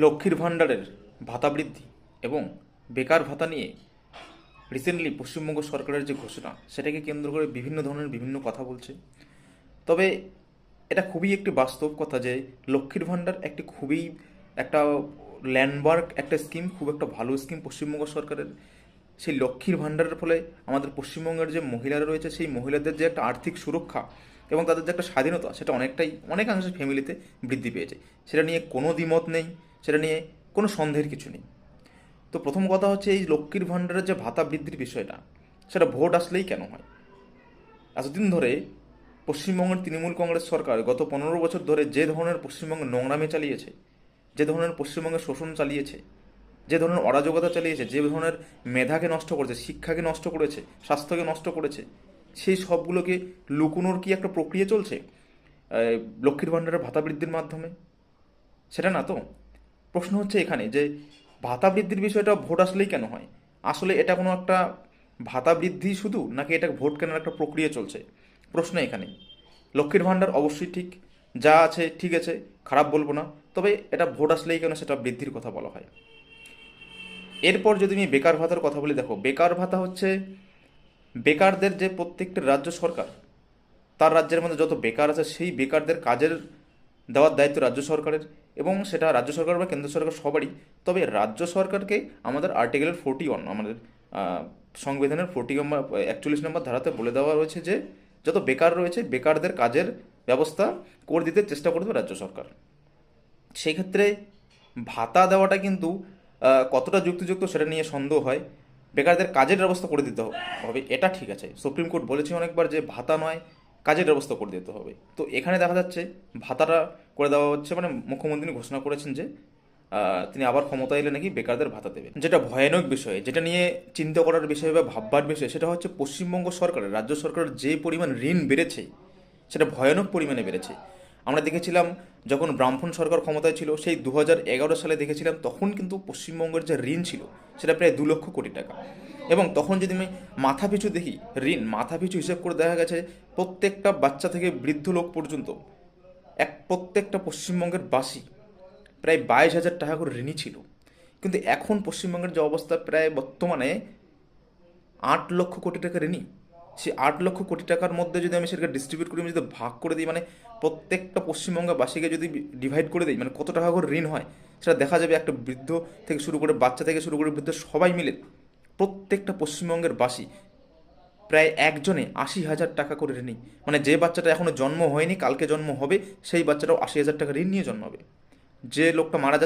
লক্ষ্মীর ভাণ্ডারের ভাতা বৃদ্ধি এবং বেকার ভাতা নিয়ে রিসেন্টলি পশ্চিমবঙ্গ সরকারের যে ঘোষণা সেটাকে কেন্দ্র করে বিভিন্ন ধরনের বিভিন্ন কথা বলছে। তবে এটা খুবই একটি বাস্তব কথা যে লক্ষ্মীর ভাণ্ডার একটি খুবই একটা ল্যান্ডমার্ক একটা স্কিম, খুব একটা ভালো স্কিম পশ্চিমবঙ্গ সরকারের। সেই লক্ষ্মীর ভাণ্ডারের ফলে আমাদের পশ্চিমবঙ্গের যে মহিলারা রয়েছে সেই মহিলাদের যে একটা আর্থিক সুরক্ষা এবং তাদের যে একটা স্বাধীনতা সেটা অনেকাংশে ফ্যামিলিতে বৃদ্ধি পেয়েছে। সেটা নিয়ে কোনো দ্বিমত নেই, সেটা নিয়ে কোনো সন্দেহের কিছু নেই। তো প্রথম কথা হচ্ছে এই লক্ষ্মীর ভাণ্ডারের যে ভাতা বৃদ্ধির বিষয়টা, সেটা ভোট আসলেই কেন হয়? এতদিন ধরে পশ্চিমবঙ্গের তৃণমূল কংগ্রেস সরকার গত 15 বছর ধরে যে ধরনের পশ্চিমবঙ্গে নোংরামি চালিয়েছে, যে ধরনের পশ্চিমবঙ্গে শোষণ চালিয়েছে, যে ধরনের অরাজকতা চালিয়েছে, যে ধরনের মেধাকে নষ্ট করেছে, শিক্ষাকে নষ্ট করেছে, স্বাস্থ্যকে নষ্ট করেছে, সেই সবগুলোকে লুকোনোর কি একটা প্রক্রিয়া চলছে লক্ষ্মীর ভাণ্ডারের ভাতা বৃদ্ধির মাধ্যমে? সেটা না তো। প্রশ্ন হচ্ছে এখানে যে ভাতা বৃদ্ধির বিষয়টা ভোট আসলেই কেন হয়? আসলে এটা কোনো একটা ভাতা বৃদ্ধি শুধু, নাকি এটা ভোট কেনার একটা প্রক্রিয়া চলছে? প্রশ্ন এখানেই। লক্ষ্মীর ভাণ্ডার অবশ্যই ঠিক, যা আছে ঠিক আছে, খারাপ বলবো না। তবে এটা ভোট আসলেই কেন সেটা বৃদ্ধির কথা বলা হয়? এরপর যদি আমি বেকার ভাতার কথা বলি, দেখো বেকার ভাতা হচ্ছে বেকারদের যে প্রত্যেকটা রাজ্য সরকার তার রাজ্যের মধ্যে যত বেকার আছে সেই বেকারদের কাজের দেওয়ার দায়িত্ব রাজ্য সরকারের, এবং সেটা রাজ্য সরকার বা কেন্দ্র সরকার সবারই। তবে রাজ্য সরকারকে আমাদের আর্টিকেলের 41, আমাদের সংবিধানের 41 নম্বর ধারাতে বলে দেওয়া রয়েছে যে যত বেকার রয়েছে বেকারদের কাজের ব্যবস্থা করে দিতে চেষ্টা করবে রাজ্য সরকার। সেই ক্ষেত্রে ভাতা দেওয়াটা কিন্তু কতটা যুক্তিযুক্ত সেটা নিয়ে সন্দেহ হয়। বেকারদের কাজের ব্যবস্থা করে দিতে হবে, এটা ঠিক আছে। সুপ্রিম কোর্ট বলেছে অনেকবার যে ভাতা নয়, কাজের ব্যবস্থা করে দিতে হবে। তো এখানে দেখা যাচ্ছে ভাতাটা করে দেওয়া হচ্ছে, মানে মুখ্যমন্ত্রী ঘোষণা করেছেন যে তিনি আবার ক্ষমতায় এলে নাকি বেকারদের ভাতা দেবেন। যেটা ভয়ানক বিষয়, যেটা নিয়ে চিন্তা করার বিষয় বা ভাববার বিষয়, সেটা হচ্ছে পশ্চিমবঙ্গ সরকারের, রাজ্য সরকারের যে পরিমাণ ঋণ বেড়েছে সেটা ভয়ানক পরিমাণে বেড়েছে। আমরা দেখেছিলাম যখন বামফ্রন্ট সরকার ক্ষমতায় ছিল, সেই 2011 সালে দেখেছিলাম, তখন কিন্তু পশ্চিমবঙ্গের যে ঋণ ছিল সেটা প্রায় 2 লক্ষ কোটি টাকা। এবং তখন যদি আমি মাথাপিছু দেখি, ঋণ মাথাপিছু হিসেব করে দেখা গেছে প্রত্যেকটা বাচ্চা থেকে বৃদ্ধ লোক পর্যন্ত প্রত্যেকটা পশ্চিমবঙ্গের বাসী প্রায় 22,000 টাকা করে ঋণই ছিল। কিন্তু এখন পশ্চিমবঙ্গের যে অবস্থা, প্রায় বর্তমানে 8 লক্ষ কোটি টাকা ঋণী। সেই 8 লক্ষ কোটি টাকার মধ্যে যদি আমি সেটাকে ডিস্ট্রিবিউট করি, আমি যদি ভাগ করে দিই, মানে প্রত্যেকটা পশ্চিমবঙ্গবাসীকে যদি ডিভাইড করে দিই, মানে কত টাকা করে ঋণ হয়, সেটা দেখা যাবে একটা বৃদ্ধ থেকে শুরু করে, বাচ্চা থেকে শুরু করে বৃদ্ধ সবাই মিলে প্রত্যেকটা পশ্চিমবঙ্গের বাসী প্রায় একজনে 80,000 টাকা করে ঋণী। মানে যে বাচ্চাটা এখনো জন্ম হয়নি, কালকে জন্ম হবে, সেই বাচ্চাটাও 80,000 টাকা ঋণ নিয়ে জন্মাবে। যে লোকটা মারা যাচ্ছে